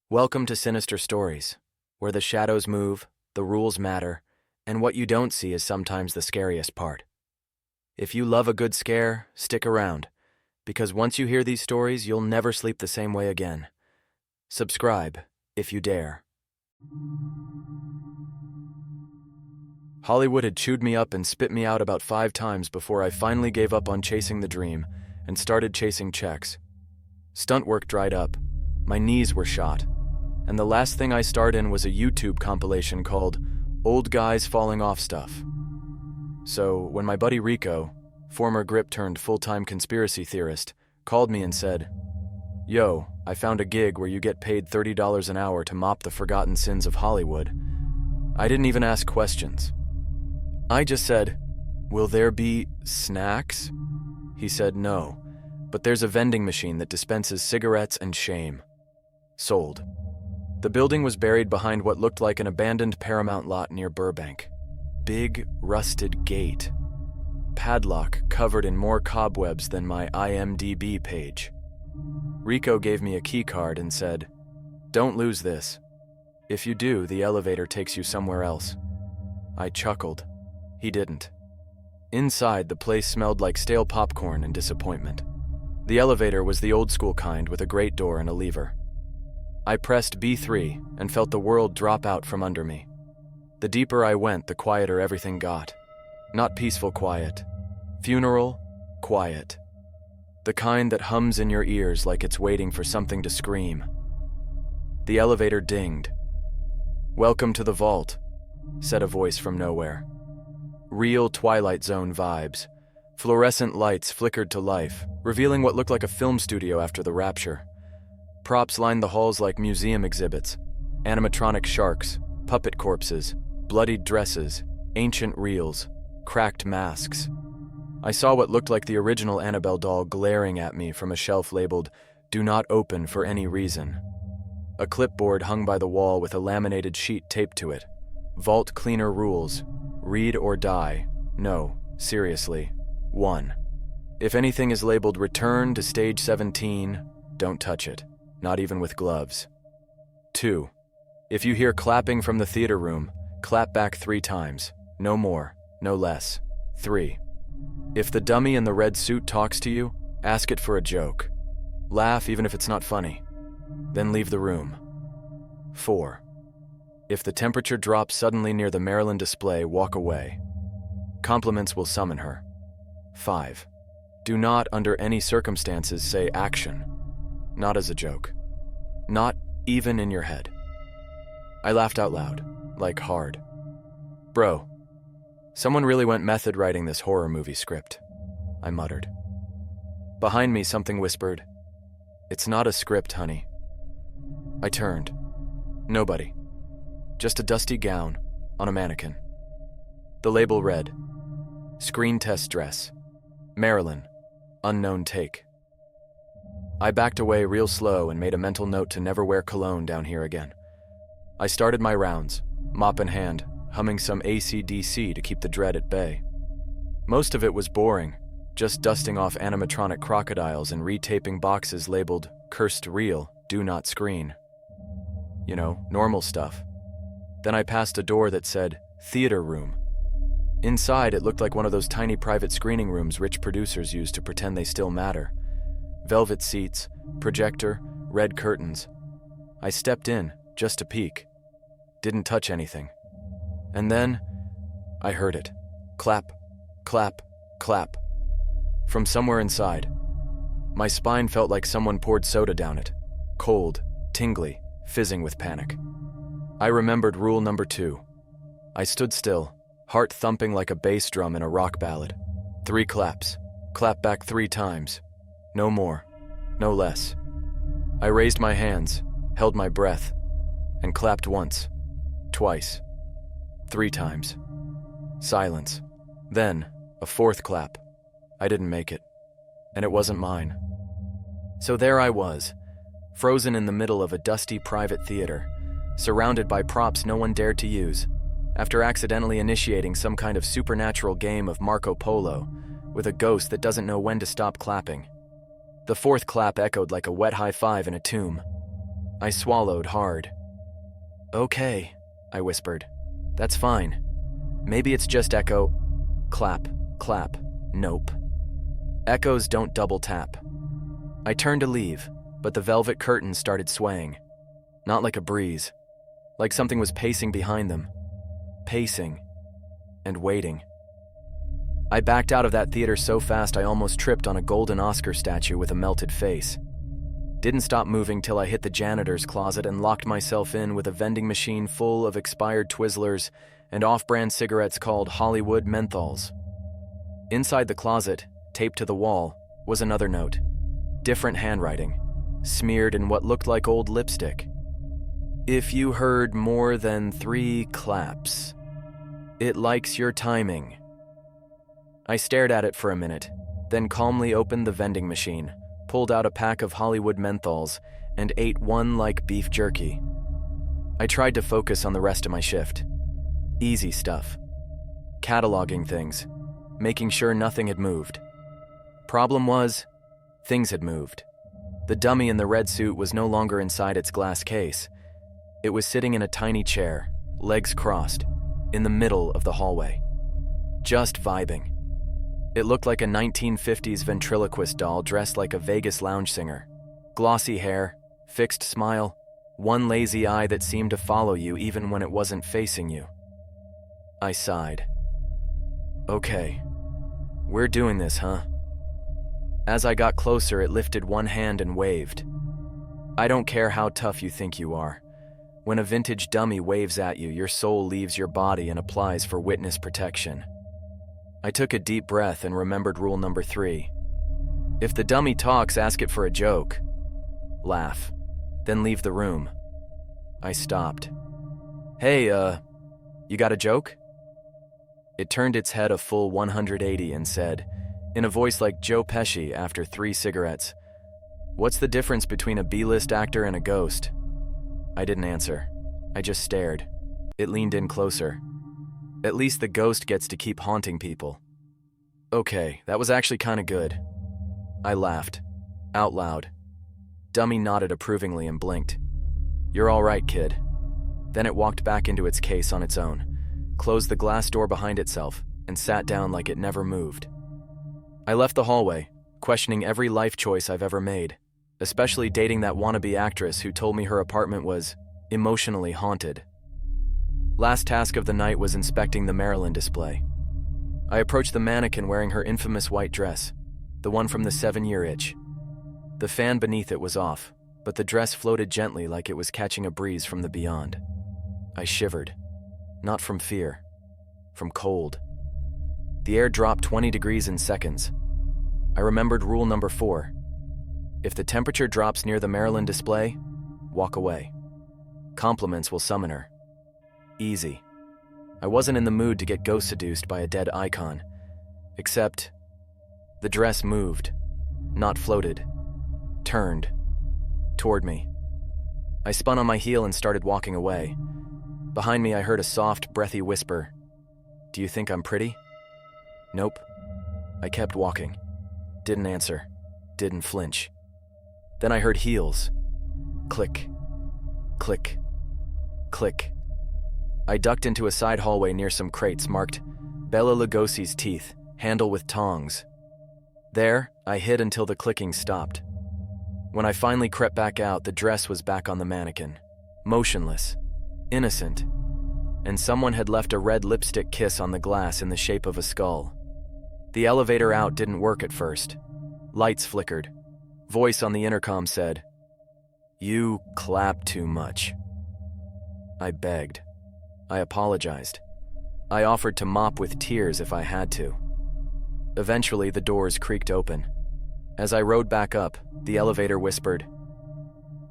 Welcome to Sinister Stories, where the shadows move, the rules matter, and what you don't see is sometimes the scariest part. If you love a good scare, stick around, because once you hear these stories, you'll never sleep the same way again. Subscribe, if you dare. Hollywood had chewed me up and spit me out about 5 times before I finally gave up on chasing the dream and started chasing checks. Stunt work dried up, my knees were shot, and the last thing I starred in was a YouTube compilation called Old Guys Falling Off Stuff. So when my buddy Rico, former grip turned full-time conspiracy theorist, called me and said, "Yo, I found a gig where you get paid $30 an hour to mop the forgotten sins of Hollywood," I didn't even ask questions. I just said, "Will there be snacks?" He said no, but there's a vending machine that dispenses cigarettes and shame. Sold. The building was buried behind what looked like an abandoned Paramount lot near Burbank. Big, rusted gate. Padlock covered in more cobwebs than my IMDb page. Rico gave me a key card and said, "Don't lose this. If you do, the elevator takes you somewhere else." I chuckled. He didn't. Inside, the place smelled like stale popcorn and disappointment. The elevator was the old-school kind with a grate door and a lever. I pressed B3 and felt the world drop out from under me. The deeper I went, the quieter everything got. Not peaceful quiet. Funeral quiet. The kind that hums in your ears like it's waiting for something to scream. The elevator dinged. "Welcome to the vault," said a voice from nowhere. Real Twilight Zone vibes. Fluorescent lights flickered to life, revealing what looked like a film studio after the rapture. Props lined the halls like museum exhibits. Animatronic sharks, puppet corpses, bloodied dresses, ancient reels, cracked masks. I saw what looked like the original Annabelle doll glaring at me from a shelf labeled, "Do not open for any reason." A clipboard hung by the wall with a laminated sheet taped to it. Vault cleaner rules. Read or die. No, seriously. 1. If anything is labeled "Return to Stage 17, don't touch it, not even with gloves." 2. If you hear clapping from the theater room, clap back 3 times. No more, no less. 3. If the dummy in the red suit talks to you, ask it for a joke. Laugh even if it's not funny. Then leave the room. 4. If the temperature drops suddenly near the Maryland display, walk away. Compliments will summon her. 5. Do not, under any circumstances, say action. Not as a joke. Not even in your head. I laughed out loud, like hard. "Bro, someone really went method writing this horror movie script," I muttered. Behind me, something whispered, "It's not a script, honey." I turned. Nobody. Just a dusty gown on a mannequin. The label read, "Screen test dress. Marilyn. Unknown take." I backed away real slow and made a mental note to never wear cologne down here again. I started my rounds, mop in hand, humming some AC/DC to keep the dread at bay. Most of it was boring, just dusting off animatronic crocodiles and retaping boxes labeled "Cursed Real, Do Not Screen." You know, normal stuff. Then I passed a door that said, "Theater Room." Inside, it looked like one of those tiny private screening rooms rich producers use to pretend they still matter. Velvet seats, projector, red curtains. I stepped in, just to peek. Didn't touch anything. And then, I heard it. Clap, clap, clap. From somewhere inside. My spine felt like someone poured soda down it. Cold, tingly, fizzing with panic. I remembered rule number 2. I stood still, heart thumping like a bass drum in a rock ballad. 3 claps. Clap back 3 times. No more. No less. I raised my hands, held my breath, and clapped once. Twice. 3 times. Silence. Then, a 4th clap. I didn't make it. And it wasn't mine. So there I was, frozen in the middle of a dusty private theater, surrounded by props no one dared to use, after accidentally initiating some kind of supernatural game of Marco Polo, with a ghost that doesn't know when to stop clapping. The 4th clap echoed like a wet high five in a tomb. I swallowed hard. Okay, I whispered. That's fine. Maybe it's just echo. Clap, clap, nope. Echoes don't double tap. I turned to leave, but the velvet curtains started swaying. Not like a breeze, like something was pacing behind them. Pacing and waiting. I backed out of that theater so fast I almost tripped on a golden Oscar statue with a melted face. Didn't stop moving till I hit the janitor's closet and locked myself in with a vending machine full of expired Twizzlers and off-brand cigarettes called Hollywood Menthols. Inside the closet, taped to the wall, was another note. Different handwriting, smeared in what looked like old lipstick. If you heard more than 3 claps, it likes your timing. I stared at it for a minute, then calmly opened the vending machine, pulled out a pack of Hollywood Menthols, and ate one like beef jerky. I tried to focus on the rest of my shift. Easy stuff. Cataloging things, making sure nothing had moved. Problem was, things had moved. The dummy in the red suit was no longer inside its glass case. It was sitting in a tiny chair, legs crossed, in the middle of the hallway. Just vibing. It looked like a 1950s ventriloquist doll dressed like a Vegas lounge singer. Glossy hair, fixed smile, one lazy eye that seemed to follow you even when it wasn't facing you. I sighed. Okay, we're doing this, huh? As I got closer, it lifted one hand and waved. I don't care how tough you think you are. When a vintage dummy waves at you, your soul leaves your body and applies for witness protection. I took a deep breath and remembered rule number 3. If the dummy talks, ask it for a joke. Laugh, then leave the room. I stopped. Hey, you got a joke? It turned its head a full 180 and said, in a voice like Joe Pesci after 3 cigarettes, "What's the difference between a B-list actor and a ghost?" I didn't answer. I just stared. It leaned in closer. At least the ghost gets to keep haunting people. Okay, that was actually kind of good. I laughed. Out loud. Dummy nodded approvingly and blinked. You're all right, kid. Then it walked back into its case on its own, closed the glass door behind itself, and sat down like it never moved. I left the hallway, questioning every life choice I've ever made, especially dating that wannabe actress who told me her apartment was emotionally haunted. Last task of the night was inspecting the Maryland display. I approached the mannequin wearing her infamous white dress, the one from the 7-year itch. The fan beneath it was off, but the dress floated gently like it was catching a breeze from the beyond. I shivered, not from fear, from cold. The air dropped 20 degrees in seconds. I remembered rule number 4. If the temperature drops near the Maryland display, walk away. Compliments will summon her. Easy. I wasn't in the mood to get ghost seduced by a dead icon. Except, the dress moved, not floated, turned, toward me. I spun on my heel and started walking away. Behind me I heard a soft, breathy whisper. Do you think I'm pretty? Nope. I kept walking. Didn't answer. Didn't flinch. Then I heard heels. Click. Click. Click. I ducked into a side hallway near some crates marked Bela Lugosi's teeth, handle with tongs. There, I hid until the clicking stopped. When I finally crept back out, the dress was back on the mannequin. Motionless. Innocent. And someone had left a red lipstick kiss on the glass in the shape of a skull. The elevator out didn't work at first. Lights flickered. Voice on the intercom said, "You clap too much." I begged. I apologized. I offered to mop with tears if I had to. Eventually, the doors creaked open. As I rode back up, the elevator whispered,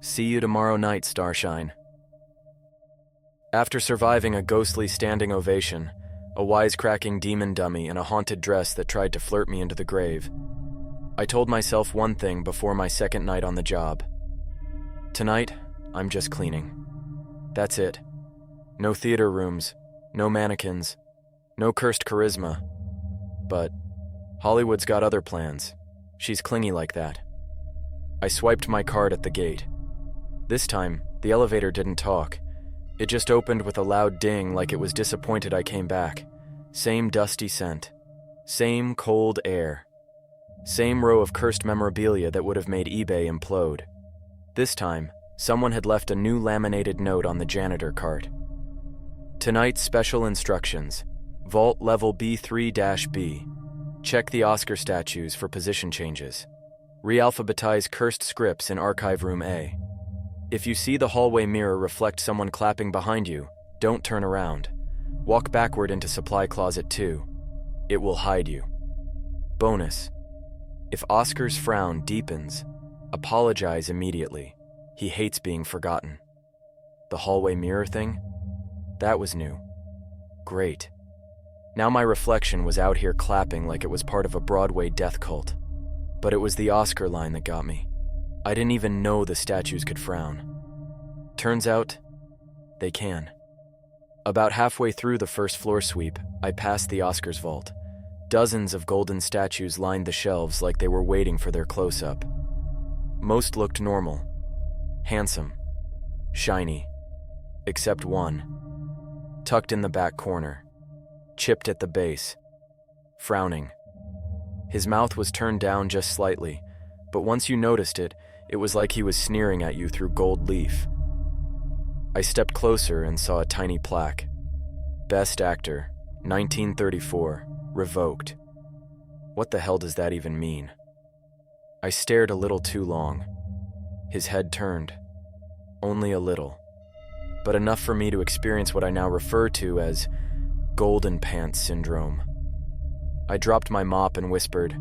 "See you tomorrow night, Starshine." After surviving a ghostly standing ovation, a wisecracking demon dummy, and a haunted dress that tried to flirt me into the grave, I told myself one thing before my second night on the job. Tonight, I'm just cleaning. That's it. No theater rooms, no mannequins, no cursed charisma. But Hollywood's got other plans. She's clingy like that. I swiped my card at the gate. This time, the elevator didn't talk. It just opened with a loud ding like it was disappointed I came back. Same dusty scent. Same cold air. Same row of cursed memorabilia that would have made eBay implode. This time, someone had left a new laminated note on the janitor cart. Tonight's special instructions. Vault level B3-B. Check the Oscar statues for position changes. Realphabetize cursed scripts in Archive Room A. If you see the hallway mirror reflect someone clapping behind you, don't turn around. Walk backward into Supply Closet 2. It will hide you. Bonus. If Oscar's frown deepens, apologize immediately. He hates being forgotten. The hallway mirror thing? That was new. Great. Now my reflection was out here clapping like it was part of a Broadway death cult. But it was the Oscar line that got me. I didn't even know the statues could frown. Turns out, they can. About halfway through the first floor sweep, I passed the Oscars vault. Dozens of golden statues lined the shelves like they were waiting for their close-up. Most looked normal, handsome, shiny, except one. Tucked in the back corner, chipped at the base, frowning. His mouth was turned down just slightly, but once you noticed it, it was like he was sneering at you through gold leaf. I stepped closer and saw a tiny plaque. Best Actor, 1934, revoked. What the hell does that even mean? I stared a little too long. His head turned. Only a little. But enough for me to experience what I now refer to as golden pants syndrome. I dropped my mop and whispered,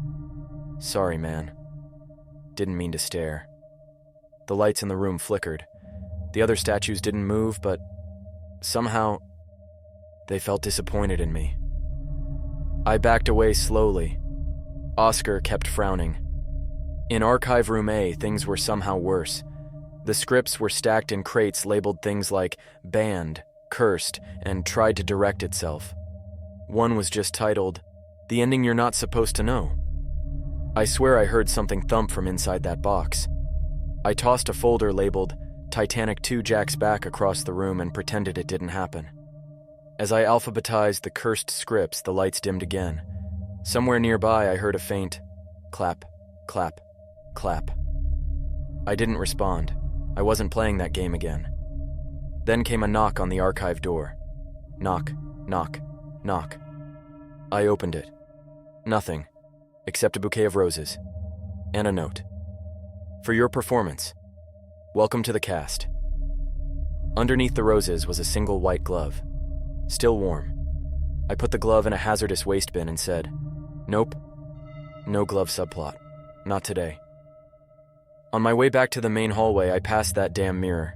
"Sorry, man. Didn't mean to stare." The lights in the room flickered. The other statues didn't move, but somehow they felt disappointed in me. I backed away slowly. Oscar kept frowning. In Archive Room A, things were somehow worse. The scripts were stacked in crates labeled things like banned, cursed, and tried to direct itself. One was just titled, "The Ending You're Not Supposed to Know." I swear I heard something thump from inside that box. I tossed a folder labeled Titanic 2 Jack's Back across the room and pretended it didn't happen. As I alphabetized the cursed scripts, the lights dimmed again. Somewhere nearby, I heard a faint clap, clap, clap. I didn't respond. I wasn't playing that game again. Then came a knock on the archive door. Knock, knock, knock. I opened it. Nothing, except a bouquet of roses. And a note. "For your performance. Welcome to the cast." Underneath the roses was a single white glove. Still warm. I put the glove in a hazardous waste bin and said, "Nope. No glove subplot. Not today." On my way back to the main hallway, I passed that damn mirror.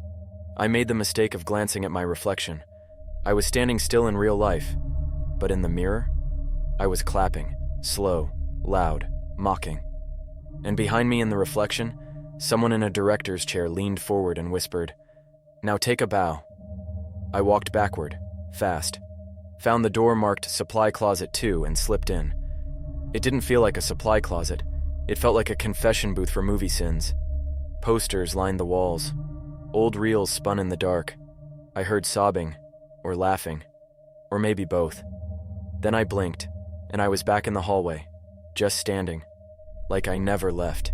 I made the mistake of glancing at my reflection. I was standing still in real life, but in the mirror, I was clapping, slow, loud, mocking. And behind me in the reflection, someone in a director's chair leaned forward and whispered, "Now take a bow." I walked backward, fast, found the door marked Supply Closet 2 and slipped in. It didn't feel like a supply closet. It felt like a confession booth for movie sins. Posters lined the walls. Old reels spun in the dark. I heard sobbing, or laughing, or maybe both. Then I blinked, and I was back in the hallway, just standing, like I never left.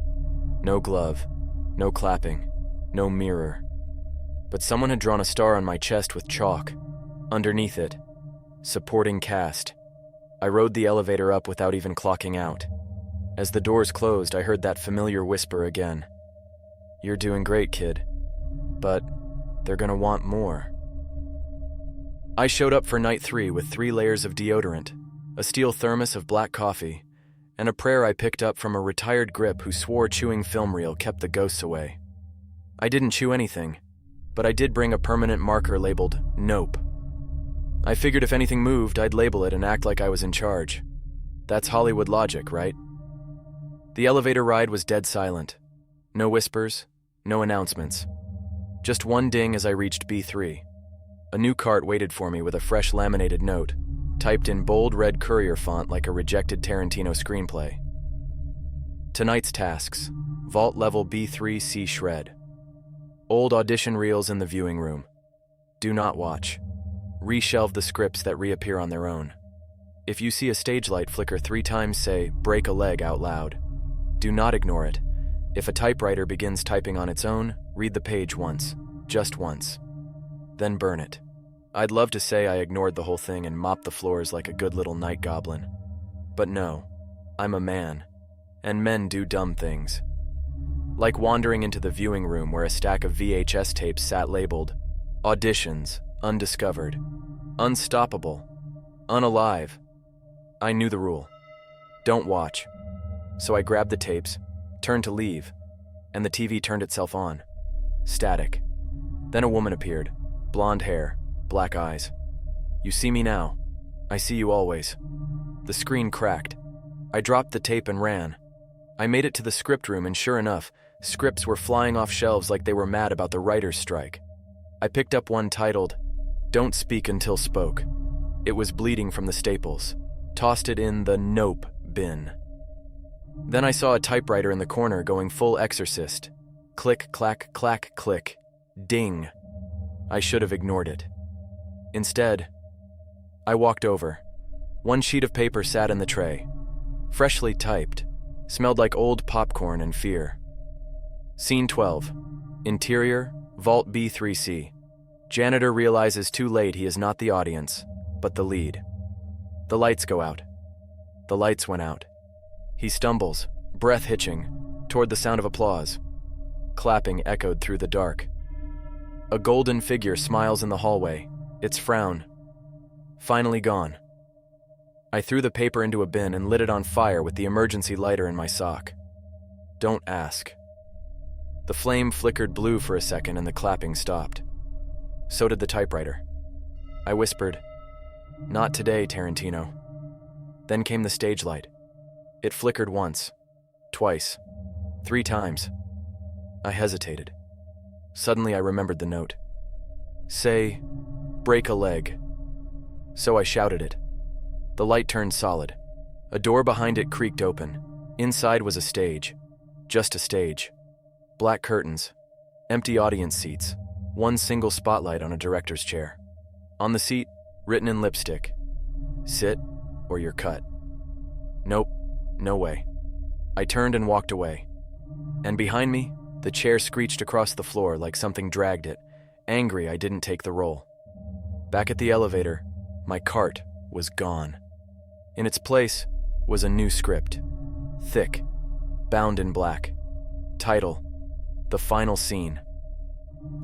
No glove, no clapping, no mirror. But someone had drawn a star on my chest with chalk. Underneath it, supporting cast. I rode the elevator up without even clocking out. As the doors closed, I heard that familiar whisper again. "You're doing great, kid. But they're gonna want more." I showed up for night 3 with 3 layers of deodorant, a steel thermos of black coffee, and a prayer I picked up from a retired grip who swore chewing film reel kept the ghosts away. I didn't chew anything, but I did bring a permanent marker labeled Nope. I figured if anything moved, I'd label it and act like I was in charge. That's Hollywood logic, right? The elevator ride was dead silent. No whispers, no announcements. Just one ding as I reached B3. A new cart waited for me with a fresh laminated note, typed in bold red courier font like a rejected Tarantino screenplay. Tonight's tasks. Vault level B3 C shred. Old audition reels in the viewing room. Do not watch. Reshelve the scripts that reappear on their own. If you see a stage light flicker 3 times, say, "break a leg" out loud. Do not ignore it. If a typewriter begins typing on its own, read the page once, just once. Then burn it. I'd love to say I ignored the whole thing and mopped the floors like a good little night goblin. But no, I'm a man, and men do dumb things. Like wandering into the viewing room where a stack of VHS tapes sat labeled, "Auditions, undiscovered, unstoppable, unalive." I knew the rule. Don't watch. So I grabbed the tapes, turned to leave, and the TV turned itself on. Static. Then a woman appeared, blonde hair, black eyes. "You see me now. I see you always." The screen cracked. I dropped the tape and ran. I made it to the script room, and sure enough, scripts were flying off shelves like they were mad about the writer's strike. I picked up one titled, "Don't Speak Until Spoke." It was bleeding from the staples. Tossed it in the nope bin. Then I saw a typewriter in the corner going full exorcist. Click, clack, clack, click. Ding. I should have ignored it. Instead, I walked over. One sheet of paper sat in the tray. Freshly typed. Smelled like old popcorn and fear. Scene 12. Interior, Vault B3C. Janitor realizes too late he is not the audience, but the lead. The lights go out. The lights went out. He stumbles, breath hitching, toward the sound of applause. Clapping echoed through the dark. A golden figure smiles in the hallway, its frown finally gone. I threw the paper into a bin and lit it on fire with the emergency lighter in my sock. Don't ask. The flame flickered blue for a second and the clapping stopped. So did the typewriter. I whispered, "Not today, Tarantino." Then came the stage light. It flickered once, twice, 3 times. I hesitated. Suddenly I remembered the note. Say, "break a leg." So I shouted it. The light turned solid. A door behind it creaked open. Inside was a stage. Just a stage. Black curtains. Empty audience seats. One single spotlight on a director's chair. On the seat, written in lipstick, "Sit or you're cut." Nope, no way. I turned and walked away. And behind me, the chair screeched across the floor like something dragged it, angry I didn't take the role. Back at the elevator, my cart was gone. In its place was a new script. Thick, bound in black. Title, "The Final Scene."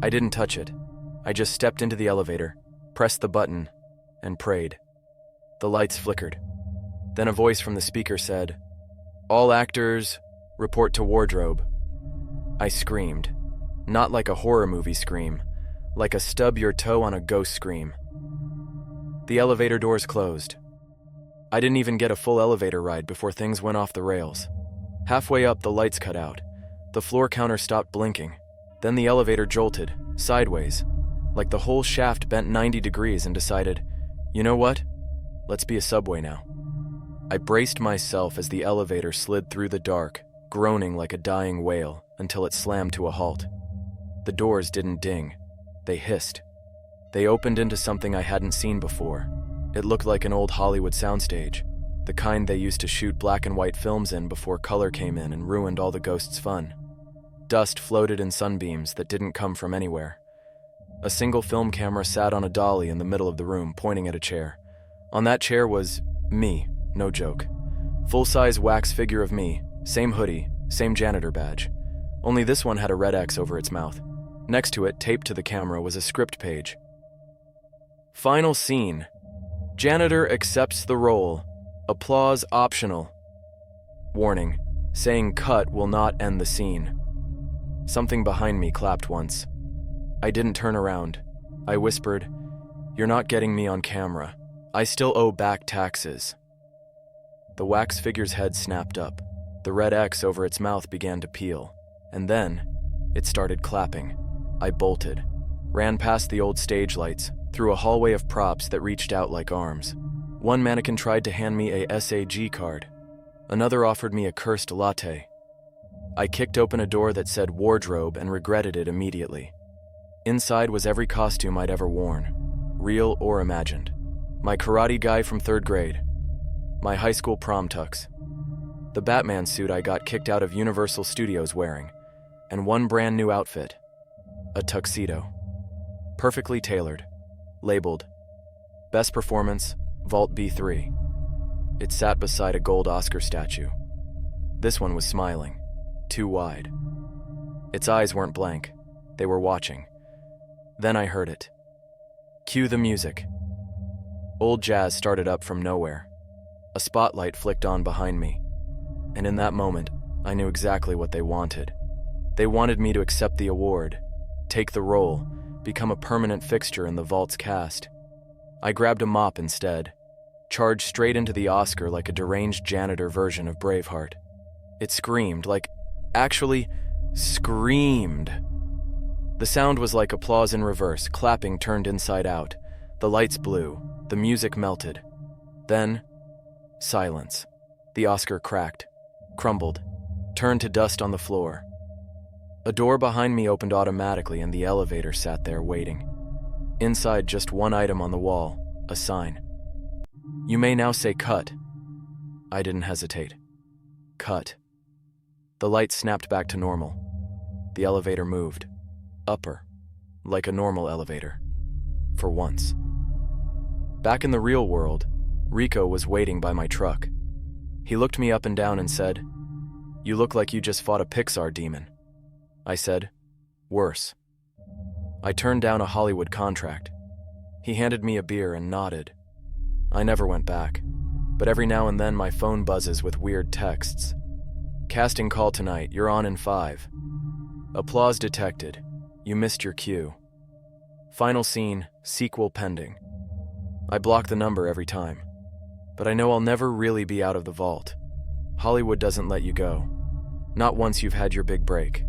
I didn't touch it. I just stepped into the elevator, pressed the button, and prayed. The lights flickered. Then a voice from the speaker said, "All actors, report to wardrobe." I screamed. Not like a horror movie scream, like a stub your toe on a ghost scream. The elevator doors closed. I didn't even get a full elevator ride before things went off the rails. Halfway up, the lights cut out. The floor counter stopped blinking. Then the elevator jolted, sideways, like the whole shaft bent 90 degrees and decided, "You know what? Let's be a subway now." I braced myself as the elevator slid through the dark, groaning like a dying whale until it slammed to a halt. The doors didn't ding. They hissed. They opened into something I hadn't seen before. It looked like an old Hollywood soundstage, the kind they used to shoot black and white films in before color came in and ruined all the ghosts' fun. Dust floated in sunbeams that didn't come from anywhere. A single film camera sat on a dolly in the middle of the room, pointing at a chair. On that chair was me, no joke. Full-size wax figure of me, same hoodie, same janitor badge. Only this one had a red X over its mouth. Next to it, taped to the camera, was a script page. Final scene. Janitor accepts the role. Applause optional. Warning. Saying cut will not end the scene. Something behind me clapped once. I didn't turn around. I whispered, "You're not getting me on camera. I still owe back taxes." The wax figure's head snapped up. The red X over its mouth began to peel. And then, it started clapping. I bolted. Ran past the old stage lights, through a hallway of props that reached out like arms. One mannequin tried to hand me a SAG card. Another offered me a cursed latte. I kicked open a door that said wardrobe and regretted it immediately. Inside was every costume I'd ever worn, real or imagined. My karate guy from 3rd grade, my high school prom tux, the Batman suit I got kicked out of Universal Studios wearing, and one brand new outfit, a tuxedo. Perfectly tailored, labeled, Best Performance, Vault B3. It sat beside a gold Oscar statue. This one was smiling, too wide. Its eyes weren't blank, they were watching. Then I heard it. Cue the music. Old jazz started up from nowhere. A spotlight flicked on behind me, and in that moment, I knew exactly what they wanted. They wanted me to accept the award, take the role, become a permanent fixture in the Vault's cast. I grabbed a mop instead, charged straight into the Oscar like a deranged janitor version of Braveheart. It screamed, actually screamed. The sound was like applause in reverse, clapping turned inside out. The lights blew, the music melted. Then, silence. The Oscar cracked, crumbled, turned to dust on the floor. A door behind me opened automatically and the elevator sat there waiting. Inside, just one item on the wall, a sign. You may now say cut. I didn't hesitate. Cut. The light snapped back to normal. The elevator moved. Upper. Like a normal elevator. For once. Back in the real world, Rico was waiting by my truck. He looked me up and down and said, "You look like you just fought a Pixar demon." I said, "Worse." I turned down a Hollywood contract. He handed me a beer and nodded. I never went back, but every now and then my phone buzzes with weird texts. Casting call tonight, you're on in 5. Applause detected. You missed your cue. Final scene, sequel pending. I block the number every time, but I know I'll never really be out of the vault. Hollywood doesn't let you go. Not once you've had your big break.